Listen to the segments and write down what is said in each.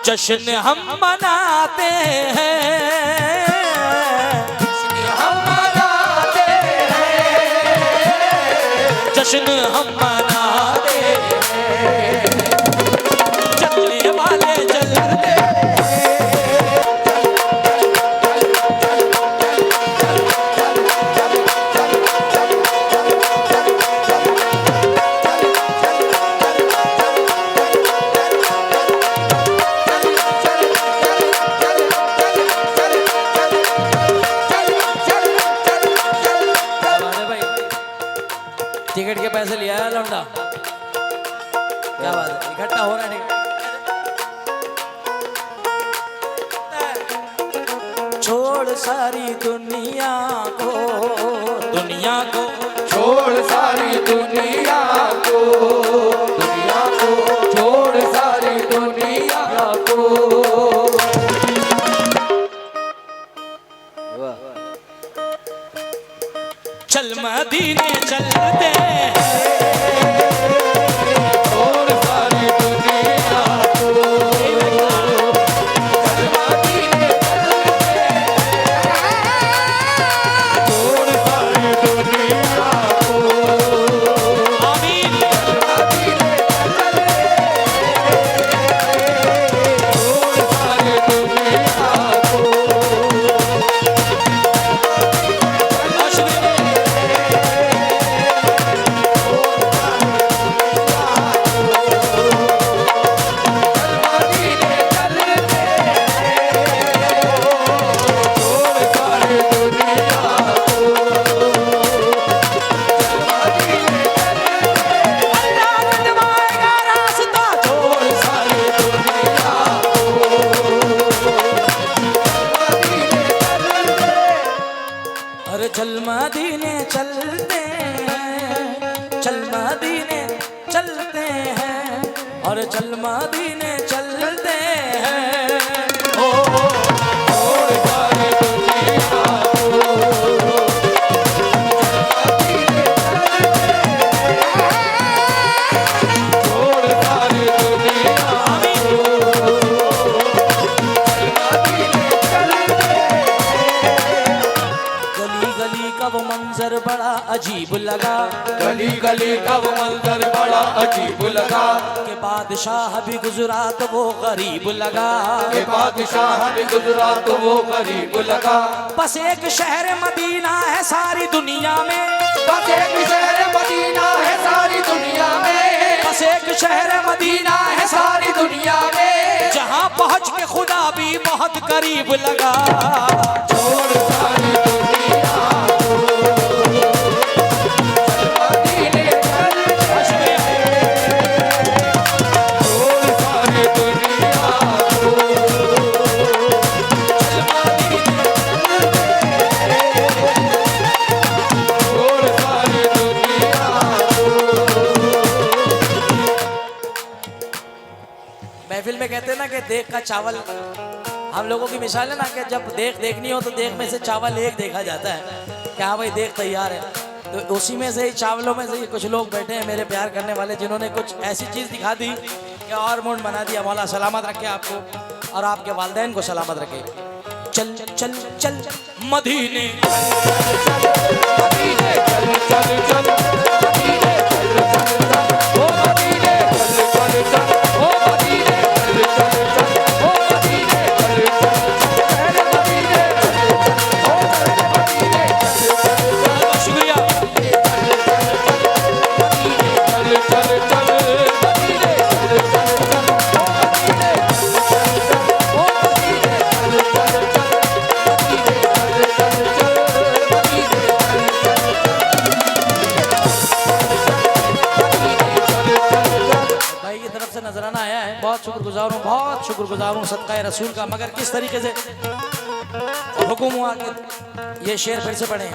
जश्न हम मनाते हैं, जश्न हम मनाते हैं, चलने वाले चलते टिकट के पैसे लिया है लौंडा, क्या बात है, इकट्ठा हो रहा है। छोड़ सारी दुनिया को, दुनिया को छोड़ सारी दुनिया को, दुनिया को छोड़ सारी दुनिया को। चल मदीने चलते हैं, छोड़ सारी दुनिया को, चल मदीने चलते हैं, छोड़ सारी दुनिया को। आमीन। चल मदीने चलते हैं, छोड़ सारी दुनिया को। चल मदीने चलते हैं, चल मदीने चलते हैं, और चल मदीने चलते हैं। ओ छोड़ सारी दुनिया को, छोड़ सारी दुनिया का वो मंजर बड़ा अजीब लगा, गली गली का वो मंजर बड़ा अजीब लगा, के बादशाह भी गुजरा तो वो गरीब लगा, के बादशाह भी गुजरा तो वो गरीब लगा। बस एक शहर मदीना है सारी दुनिया में, बस एक शहर मदीना है सारी दुनिया में, बस एक शहर मदीना है सारी दुनिया में, जहाँ पहुँच के खुदा भी बहुत करीब लगा। छोड़ सारी दुनिया महफिल में कहते हैं ना कि देख का चावल, हम लोगों की मिसाल है ना कि जब देख देखनी हो तो देख में से चावल एक देखा जाता है कि हाँ भाई देख तैयार है, तो उसी में से ही चावलों में से ही कुछ लोग बैठे हैं मेरे प्यार करने वाले, जिन्होंने कुछ ऐसी चीज़ दिखा दी कि और मूड बना दिया। मौला सलामत रखे आपको और आपके वालिदैन को सलामत रखे। चल चल चल मदीने नजराना आया है, बहुत शुक्रगुजार हूँ सदका रसूल का। मगर किस तरीके से हुक्म हुआ कि ये शेर फिर से पढ़े।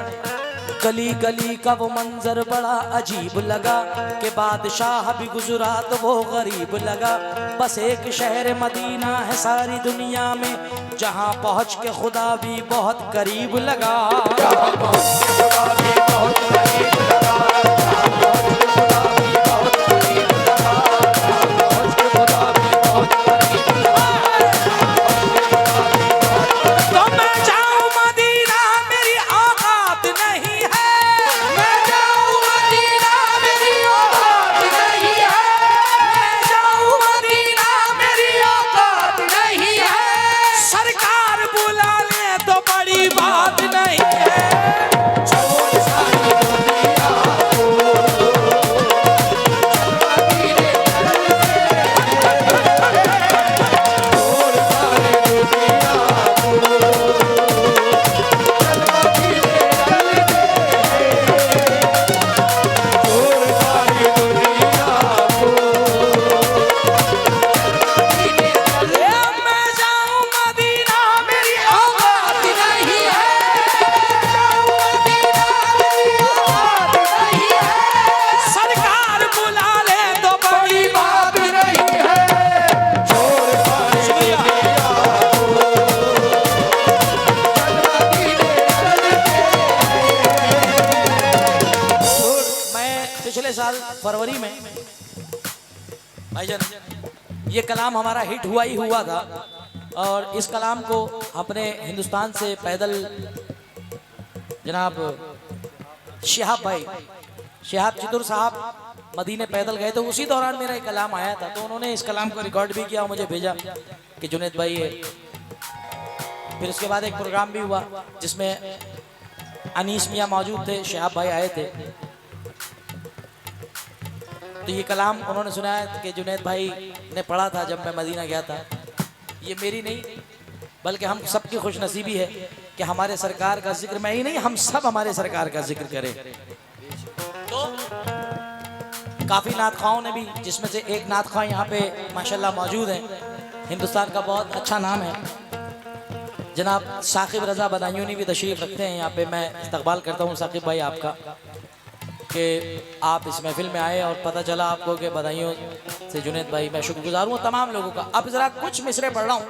गली गली का वो मंजर बड़ा अजीब लगा, कि बादशाह भी गुजरा तो वो गरीब लगा। बस एक शहर मदीना है सारी दुनिया में, जहाँ पहुँच के खुदा भी बहुत करीब लगा। फरवरी में भाईजान ये कलाम हमारा हिट हुआ ही हुआ था और इस कलाम को अपने हिंदुस्तान से पैदल जनाब शिहाब चितुर साहब मदीने पैदल गए तो उसी दौरान मेरा एक कलाम आया था तो उन्होंने इस कलाम को रिकॉर्ड भी किया और मुझे भेजा कि जुनैद भाई है। फिर उसके बाद एक प्रोग्राम भी हुआ जिसमें अनीस मियाँ मौजूद थे, शिहाब भाई आए थे। तो ये कलाम उन्होंने सुनाया कि जुनैद भाई ने पढ़ा था जब मैं मदीना गया था। ये मेरी नहीं बल्कि हम सबकी खुशनसीबी है कि हमारे सरकार का जिक्र, मैं ही नहीं हम सब हमारे सरकार का जिक्र करें। तो काफ़ी नातखाओं ने भी, जिसमें से एक नातखा यहाँ पे माशाल्लाह मौजूद हैं, हिंदुस्तान का बहुत अच्छा नाम है जनाब साकिब रज़ा बदायूनी भी तशरीफ़ रखते हैं यहाँ पे। मैं इस्तकबाल करता हूँ साकिब भाई आपका कि आप इस महफिल में आए और पता चला आपको कि बधाइयों से जुनैद भाई, मैं शुक्रगुजार हूँ तमाम लोगों का। अब ज़रा कुछ मिसरे पढ़ रहा हूँ,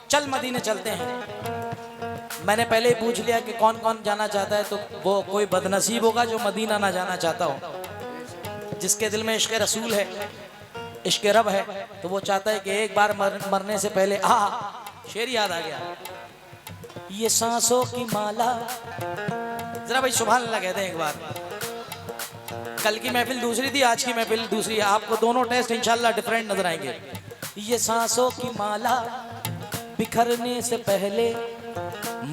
चल मदीने चलते हैं। मैंने पहले ही पूछ लिया कि कौन कौन जाना चाहता है, तो वो कोई बदनसीब होगा जो मदीना ना जाना चाहता हो। जिसके दिल में इश्क़ रसूल है, इश्क़ रब है, तो वो चाहता है कि एक बार मरने से पहले शेर याद आ गया, ये सांसों की माला। जरा भाई सुभान अल्लाह कहते हैं एक बार। कल की महफिल दूसरी थी, आज की महफिल दूसरी है। आपको दोनों टेस्ट इंशाल्लाह डिफरेंट नजर आएंगे। ये सांसों की माला बिखरने से पहले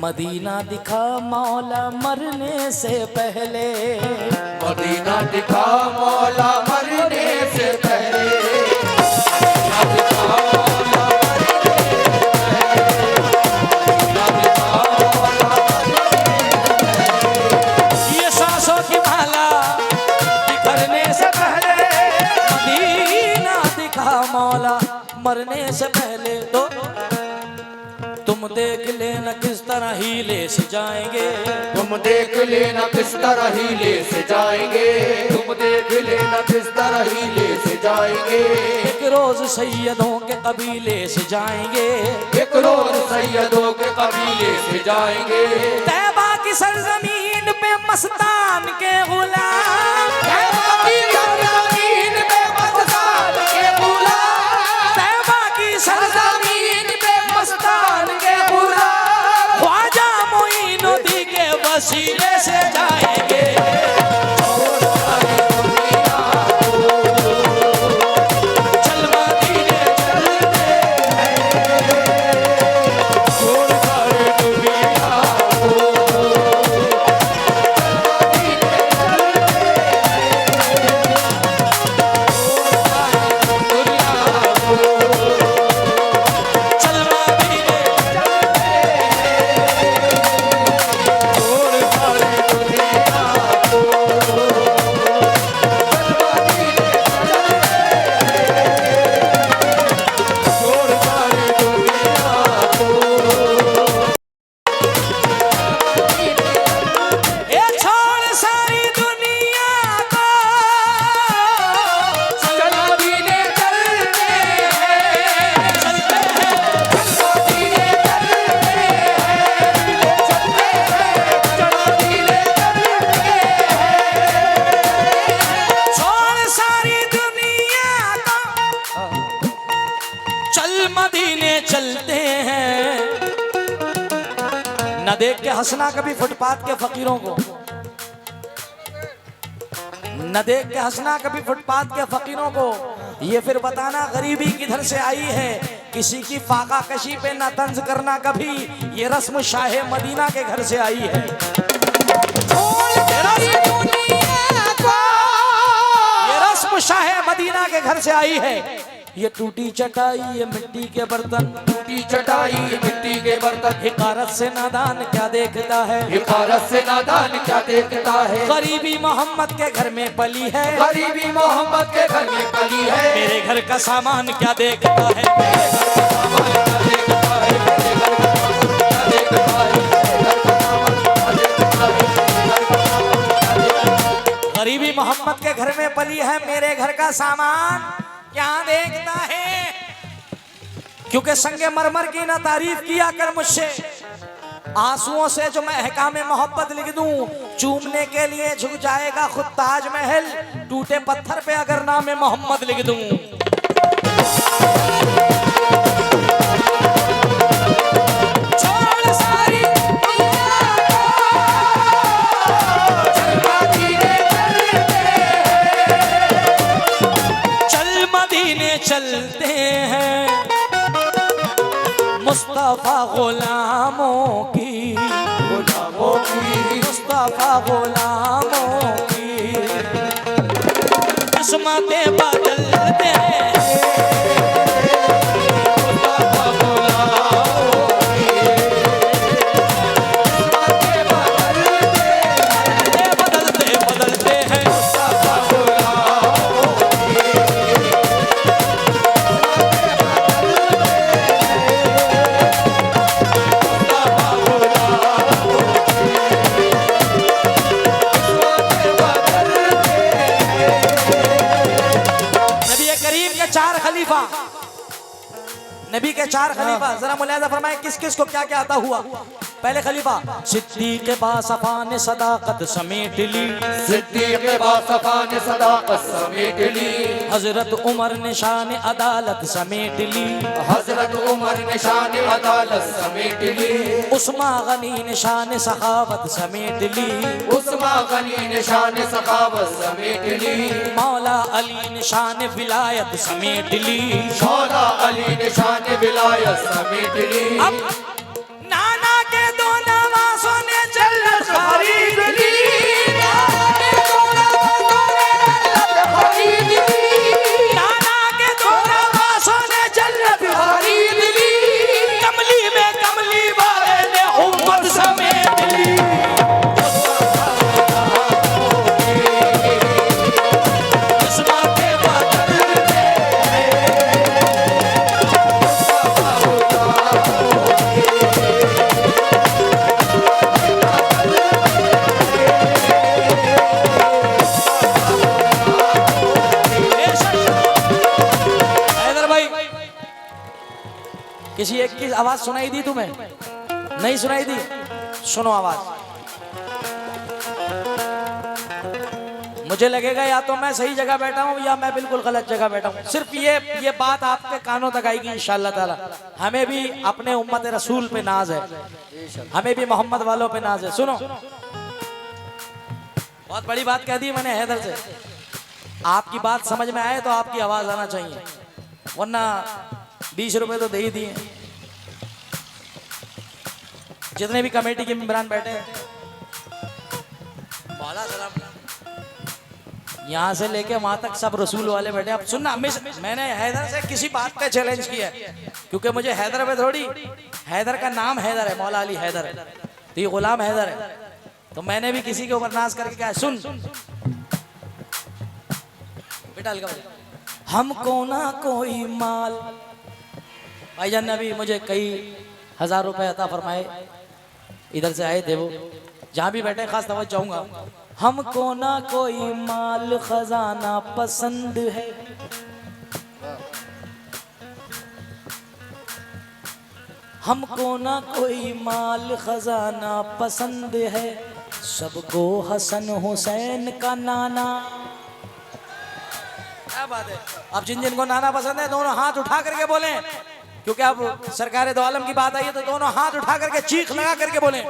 मदीना दिखा मौला मरने से पहले, मदीना दिखा मौला मरने से पहले, ये सांसों की माला बिखरने से पहले मदीना दिखा मौला मरने से पहले। तो तुम देख लेना किस तरह हीले से जाएंगे, तुम देख लेना किस तरह हीले से जाएंगे, तुम देख लेना किस तरह हीले से जाएंगे। एक रोज सैयदों के कबीले से जाएंगे, एक रोज सैयदों के कबीले से जाएंगे। तैबा की सरजमीन पे मस्तान के गुलाम, तैबा की सरजमीन पे मस्तान के गुलाम, तैबा की सरजमीन पे मस्तान के गुलाम, ख्वाजा मोइनुद्दीन के वसीले से जाएंगे। न देख के हंसना कभी फुटपाथ के फकीरों को, न देख के हंसना कभी फुटपाथ के फकीरों को, ये फिर बताना गरीबी किधर से आई है। किसी की फाका कशी पे न तंज करना कभी, ये रस्म शाहे मदीना के घर से आई है। ये रस्म शाहे मदीना के घर से आई है। ये टूटी चटाई ये मिट्टी के बर्तन, टूटी चटाई मिट्टी के बर्तन, हिकारत से नादान क्या देखता है, हिकारत से नादान क्या देखता है। गरीबी मोहम्मद के घर में पली है, गरीबी मोहम्मद के घर में पली है। मेरे घर का सामान क्या देखता है, मेरे घर का सामान क्या देखता है, मेरे घर का सामान क्या देखता है, मेरे घर का सामान क्या देखता है। गरीबी मोहम्मद के घर में पली है, मेरे घर का सामान क्या देखता है। क्योंकि संगे मरमर की ना तारीफ किया कर मुझसे, आंसुओं से जो मैं अहकाम मोहब्बत लिख दूं, चूमने के लिए झुक जाएगा खुद ताजमहल, टूटे पत्थर पे अगर नाम मोहम्मद लिख दूं। छोड़ सारी चल मदीने चलते हैं, मुस्तफा गुलामों की, मुस्तफा गुलामों की किस्मतें बदलते हैं। नबी के चार खलीफा, जरा मुलाहिजा फरमाए किस किस को क्या क्या आता हुआ। पहले खलीफा सिद्दीक बासफा ने सदाकत समेट ली, सिद्दीक बासफा ने सदाकत समेट ली, हजरत उमर ने शान अदालत समेट ली, हजरत उमर ने शान अदालत समेट ली, उस्मा गनी ने शान सखावत समेट ली, उस्मा गनी ने शान सखावत समेट ली, मौला अली ने शान विलायत समेट ली, मौला अली ने शान विलायत समेट ली। अब नाना के दो नवासों ने जन्नत खरीद ली, नाना के दो नवासों ने जन्नत खरीद ली, कमली में कमली वाले ने उम्मत समेट ली। किसी एक की आवाज सुनाई दी तुम्हें? नहीं सुनाई दी? सुनो आवाज। मुझे लगेगा या तो मैं सही जगह बैठा हूं या मैं बिल्कुल गलत जगह बैठा हूं। सिर्फ ये बात आपके कानों तक आएगी इंशाअल्लाह ताला। हमें भी अपने उम्मत रसूल पे नाज है, हमें भी मोहम्मद वालों पे नाज है। सुनो, बहुत बड़ी बात कह दी मैंने हैदर से। आपकी बात समझ में आए तो आपकी आवाज आना चाहिए, वरना 20 रुपए तो दे ही दिए। जितने भी कमेटी के मेंबरान बैठे हैं, यहाँ से लेके वहां तक सब रसूल वाले बैठे। अब सुनना, मैंने हैदर से किसी बात पे चैलेंज किया है, क्योंकि मुझे हैदर पे थोड़ी, हैदर का नाम हैदर है, मौला अली हैदर है, तो ये गुलाम हैदर है। तो मैंने भी किसी के ऊपर नाज करके क्या, सुन बेटा, हमको ना कोई माल, भाईजान ने अभी मुझे कई हजार रुपए अता फरमाए, इधर से आए थे वो, जहां भी बैठे खास तवज्जो चाहूंगा। हमको ना कोई माल खजाना पसंद है, हमको ना कोई माल खजाना पसंद है, सबको हसन हुसैन का नाना। क्या बात है। अब जिन जिन को नाना पसंद है दोनों हाथ उठा करके बोले, क्योंकि अब सरकार दो आलम की बात आई है, तो दोनों हाथ उठा करके चीख लगा करके बोले,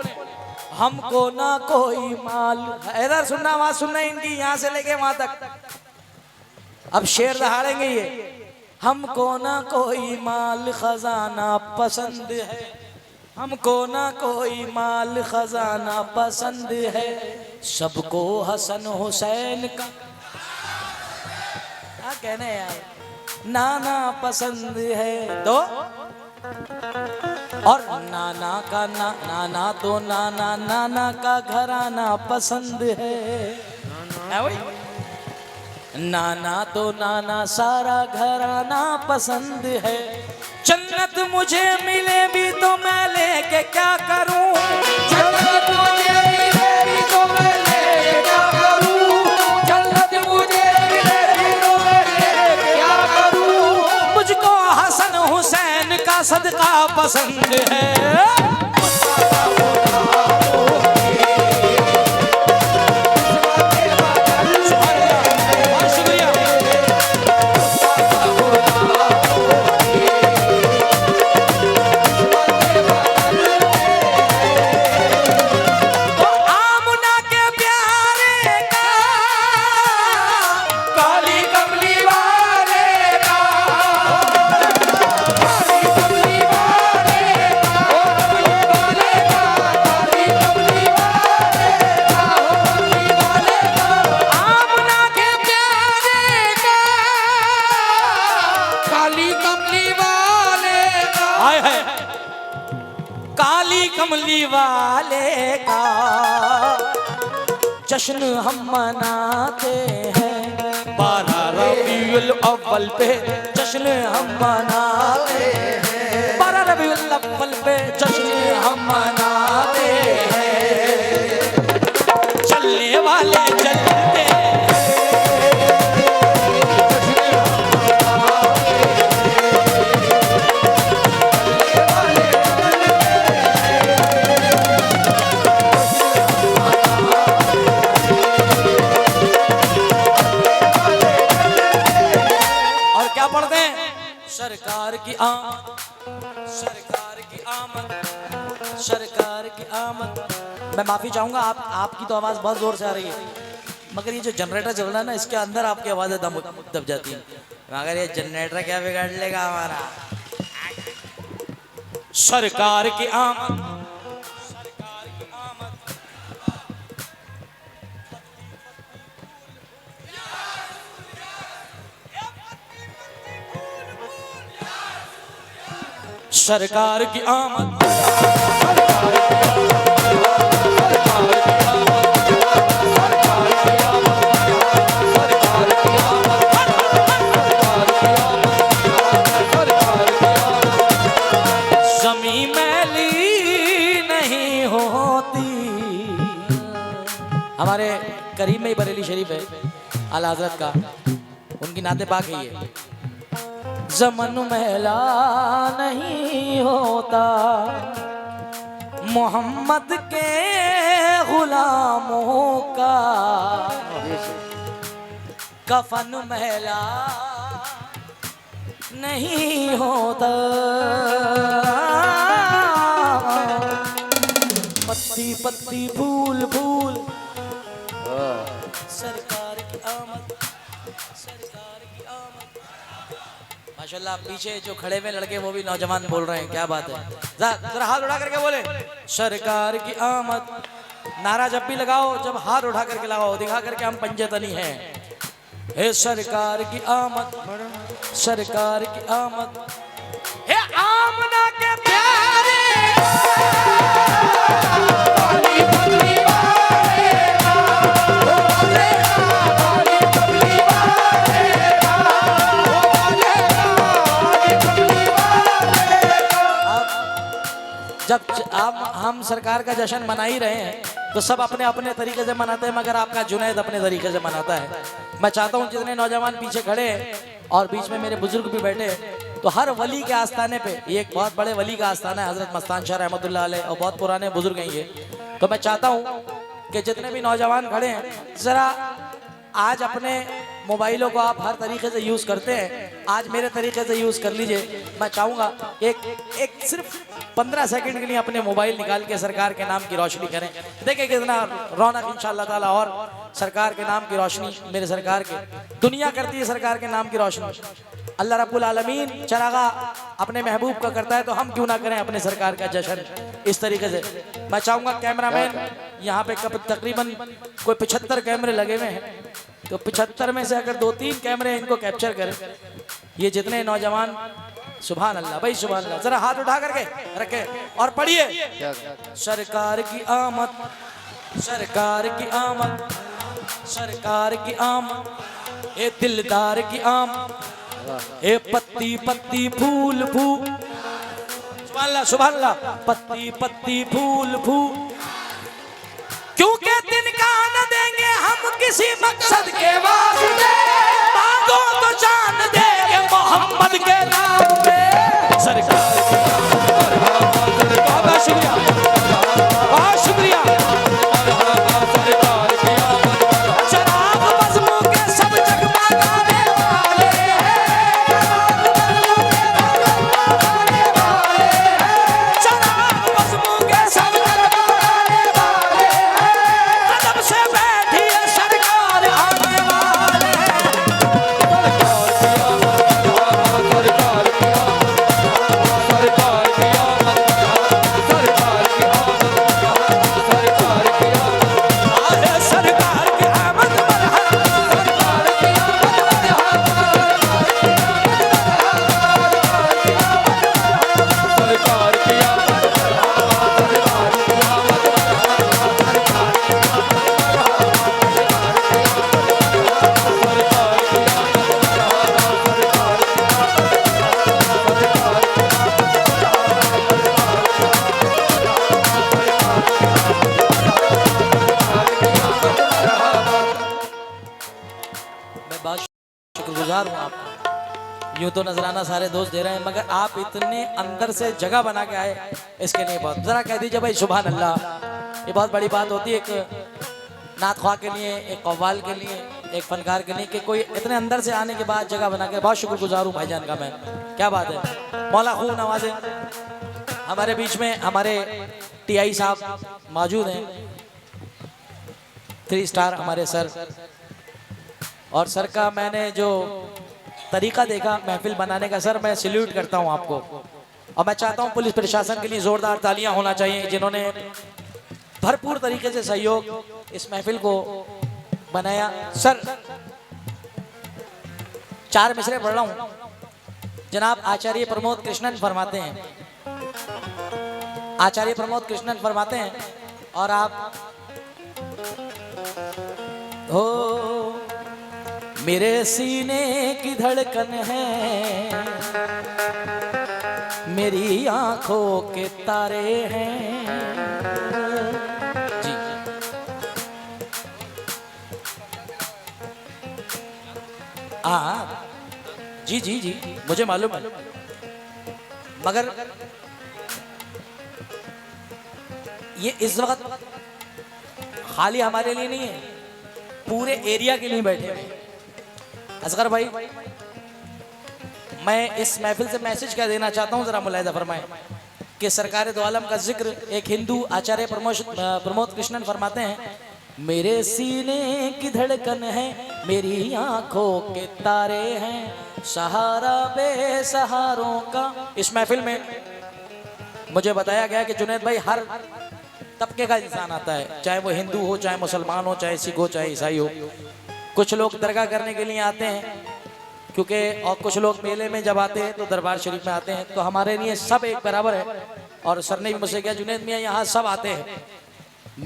हमको ना कोई माल। इधर सुनना, आवाज सुनना इनकी, यहाँ से लेके वहां तक। अब शेर दहाड़ेंगे ये, हमको ना कोई माल खजाना पसंद है, हमको ना कोई माल खजाना पसंद है, सबको हसन हुसैन का क्या कहने यार, नाना पसंद है। तो और नाना का नाना तो नाना का घराना पसंद है, नाना तो नाना सारा घराना पसंद है। जन्नत मुझे मिले भी तो मैं लेके क्या करूं, जन्नत मुझे मिले भी तो मैं लेके क्या करूं, जन्नत मुझे मिले भी तो मैं लेके क्या करूं, मुझको हसन हुसैन का सदका पसंद है। कमली वाले का जश्न हम मनाते हैं। 12 रबीउल अव्वल पे जश्न हम मनाते हैं। 12 रबीउल अव्वल पे जश्न हम मनाते हैं। चलने वाले चलते सरकार की आमद, सरकार की आमद, सरकार की आमद। मैं माफी चाहूंगा, आपकी तो आवाज बहुत जोर से आ रही है, मगर ये जो जनरेटर चल रहा है ना, इसके अंदर आपकी आवाजें दब जाती है। मगर ये जनरेटर क्या बिगाड़ लेगा हमारा। सरकार की आमद, सरकार की आमद। सरकार की आमद, ज़मीं मैली नहीं होती। हमारे करीब में ही बरेली शरीफ है आला हज़रत का, उनकी नाते पाक है ये। ज़मन मैला नहीं होता, मोहम्मद के गुलामों का कफन मैला नहीं होता। पत्ती पत्ती फूल फूल, सरकार की आमद, सरकार की आमद। माशाल्लाह, पीछे जो खड़े में लड़के वो भी नौजवान बोल रहे हैं, क्या बात है। जरा हाथ उठा करके बोले सरकार की आमद। नारा जब भी लगाओ, जब हाथ उठा करके लगाओ, दिखा करके हम पंजतनी हैं। हे सरकार की आमद, सरकार की आमद। हे आमना के प्यारे जब हम सरकार का जश्न मना ही रहे हैं, तो सब अपने अपने तरीके से मनाते हैं, मगर आपका जुनैद अपने तरीके से मनाता है। मैं चाहता हूँ जितने नौजवान पीछे खड़े हैं और बीच में मेरे बुजुर्ग भी बैठे हैं, तो हर वली के आस्थाने पे, ये एक बहुत बड़े वली का आस्थाना है, हजरत मस्तान शाह रहमतुल्लाह अलैह, और बहुत पुराने बुजुर्ग हैं ये। तो मैं चाहता हूँ कि जितने भी नौजवान खड़े हैं, जरा आज अपने मोबाइलों को आप हर तरीके से यूज़ करते हैं, आज मेरे तरीके से यूज़ कर लीजिए। मैं चाहूँगा एक सिर्फ 15 सेकंड के लिए अपने मोबाइल निकाल के सरकार के नाम की रोशनी करें। देखिए कितना रौनक इंशाअल्लाह ताला, और सरकार के नाम की रोशनी, मेरे सरकार के, दुनिया करती है सरकार के नाम की रोशनी। अल्लाह रब्बुल आलमीन चरागा अपने महबूब का करता है, तो हम क्यों ना करें अपने सरकार का जश्न इस तरीके से। मैं चाहूँगा कैमरामैन, यहाँ पे तकरीबन कोई 75 कैमरे लगे हुए हैं, तो 75 में से अगर 2-3 कैमरे इनको कैप्चर करें, ये जितने नौजवान, सुभान अल्लाह भाई सुभान अल्लाह। जरा हाथ उठा करके रखे और पढ़िए सरकार की आमद, सरकार की आमद, सरकार की आमद। ए दिलदार की आमद, ए पत्ती पत्ती फूल फूल, सुभान अल्लाह सुभान अल्लाह। पत्ती पत्ती फूल फूल, क्योंकि तिनका न देंगे हम किसी मकसद के वास्ते, मांगो तो जान देंगे मोहम्मद के नाम पे। सरकार बहुत शुक्रिया, बहुत शुक्रिया। चराग बज़्म के सब जगमगाने वाले हैं, चराग बज़्म के सब जगमगाने वाले हैं, कदम से बैठी है सरकार आने वाले हैं। सरकार यूं तो नजराना सारे दोस्त दे रहे हैं, मगर आप इतने अंदर से जगह बना के आए, इसके लिए बहुत जरा कह दीजिए भाई सुभान अल्लाह। ये बहुत बड़ी बात होती है एक नात ख्वाह के लिए, एक कव्वाल के लिए, एक फनकार के लिए, कि कोई इतने अंदर से आने के बाद जगह बना के। बहुत शुक्रगुजार हूँ भाईजान का मैं, क्या बात है। मौला खूब नवाजे। हमारे बीच में हमारे टीआई साहब मौजूद हैं, 3 स्टार हमारे सर। और सर का मैंने जो तरीका देखा महफिल बनाने का, सर मैं सैल्यूट करता हूं आपको। और मैं चाहता हूं पुलिस प्रशासन के लिए जोरदार तालियां होना चाहिए, जिन्होंने भरपूर तरीके से सहयोग इस महफिल को बनाया। सर 4 मिसरे पढ़ रहा हूं। जनाब आचार्य प्रमोद कृष्णन फरमाते हैं, आचार्य प्रमोद कृष्णन फरमाते हैं, और आप हो मेरे सीने की धड़कन है, मेरी आंखों के तारे हैं। जी जी जी जी मुझे मालूम है, मगर ये इस वक्त खाली हमारे लिए नहीं है, पूरे एरिया के लिए बैठे हैं। असगर भाई मैं इस महफिल से मैसेज क्या देना चाहता हूं, जरा मुलाहिजा फरमाएं कि सरकार दो आलम का जिक्र एक हिंदू आचार्य प्रमोद कृष्णन फरमाते हैं, मेरे सीने की धड़कन है, मेरी आंखों के तारे हैं, सहारा बेसहारों का। इस महफिल में मुझे बताया गया कि जुनैद भाई हर तबके का इंसान आता है, चाहे वो हिंदू हो, चाहे मुसलमान हो, चाहे सिख हो, चाहे ईसाई हो। कुछ लोग दरगाह करने के लिए आते हैं, क्योंकि और कुछ लोग मेले में जब आते हैं तो दरबार शरीफ में आते हैं। तो हमारे लिए सब एक बराबर है। और सर ने भी मुझसे कहा जुनैद मियाँ यहाँ सब आते हैं।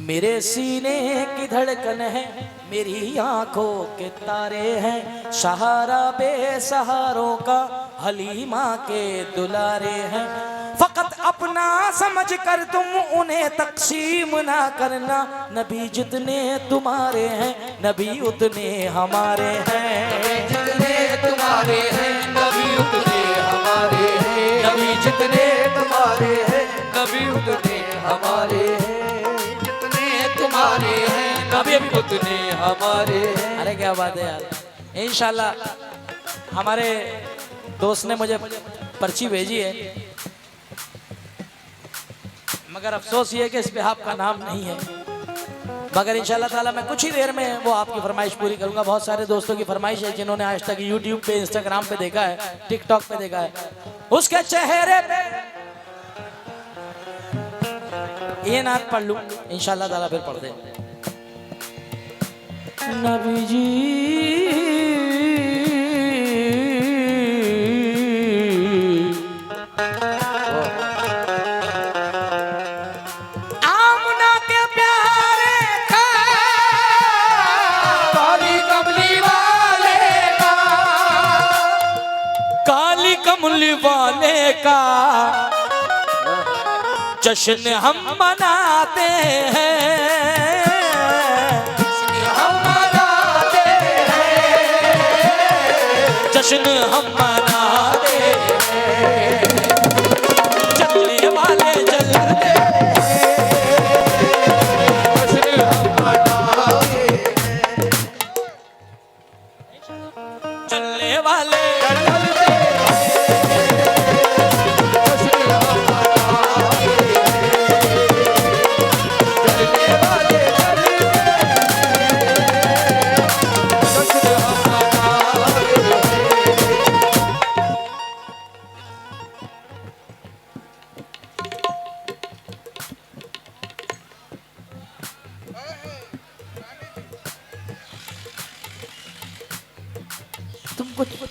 मेरे सीने की धड़कन है, मेरी आंखों के तारे हैं, सहारा बेसहारों का, हलीमा के दुलारे हैं। फकत अपना समझ कर तुम उन्हें तकसीम ना करना, नबी जितने तुम्हारे हैं, नबी उतने हमारे हैं। जितने तुम्हारे हैं नबी उतने हमारे हैं, नबी जितने तुम्हारे हैं नबी उतने हमारे हैं, जितने तुम्हारे हैं नबी उतने हमारे हैं। अरे क्या बात है यार। इंशाल्लाह हमारे दोस्त ने मुझे पर्ची भेजी है, मगर अफसोस ये है कि इस पे आपका नाम नहीं है, मगर इंशाल्लाह ताला मैं कुछ ही देर में वो आपकी फरमाइश पूरी करूंगा। बहुत सारे दोस्तों की फरमाइश है जिन्होंने आज तक यूट्यूब पे, इंस्टाग्राम पे देखा है, टिकटॉक पे देखा है, उसके चेहरे पे ये नात पढ़ लूं इंशाल्लाह ताला, फिर पढ़ दे। नबी जी वाले का जश्न हम मनाते हैं, हम मनाते हैं, जश्न हम मनाते हैं, चलने वाले चलते हैं, जश्न हम मनाते हैं, चलने वाले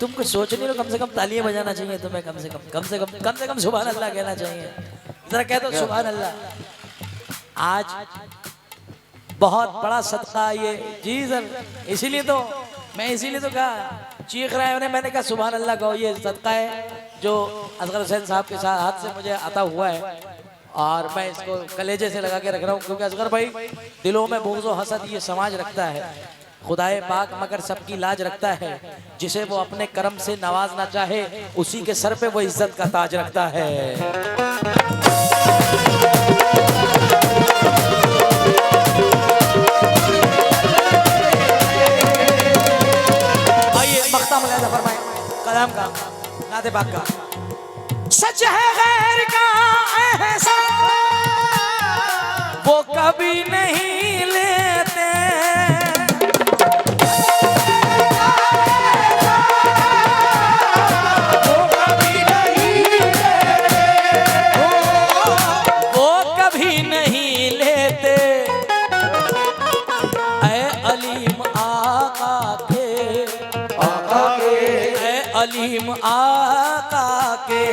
तुम कुछ सोच नहीं रहे, कम से कम तालियां बजाना चाहिए तुम्हें, कम से कम सुभान अल्लाह कहना चाहिए। जरा कह दो सुभान अल्लाह। आज बहुत बड़ा सदका ये जी सर, इसीलिए तो कहा, चीख रहे हैं, मैंने कहा सुभान अल्लाह कहो। ये सदका है जो असगर हुसैन साहब के साथ हाथ से मुझे आता हुआ है, और मैं इसको कलेजे से लगा के रख रहा हूँ, क्योंकि असगर भाई दिलों में बुग़्ज़ और हसद ये समाज रखता है। खुदाए पाक मगर सबकी लाज रखता है, जिसे वो अपने कर्म से नवाजना चाहे उसी के सर पे वो इज्जत का ताज रखता है। आइए मख्ता मुलाजा फरमाएं कलाम का नाते पाक का। सच है गैर का एहसान वो कभी नहीं लेते, वो कभी नहीं लेते। ऐ अलीम आका के, ऐ अलीम आका के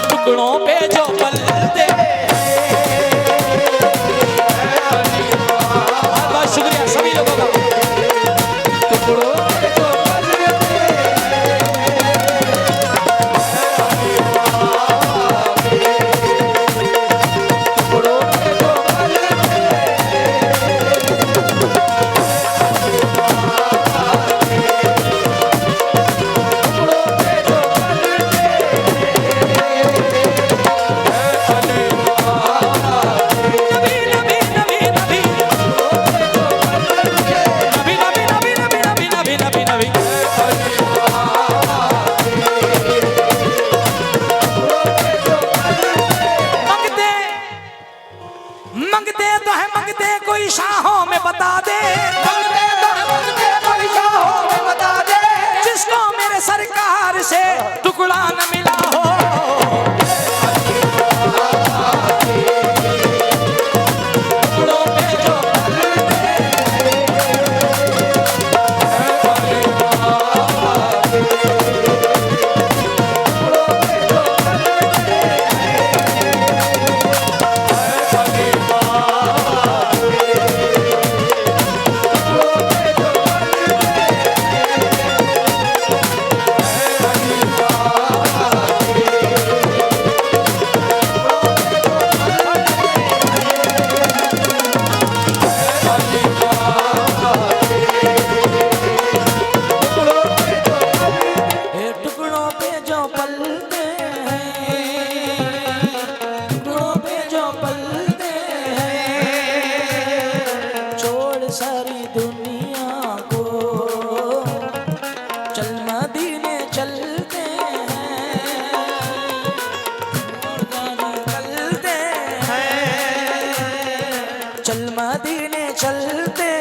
टुकड़ों पे जो पलते। बहुत शुक्रिया सभी लोगों का। टुकड़ों पे जो कोई शाहों में बता दे, जिसको मेरे सरकार से टुकड़ा न मिला हो। सारी दुनिया को चल मदीने चलते हैं, चल मदीने चलते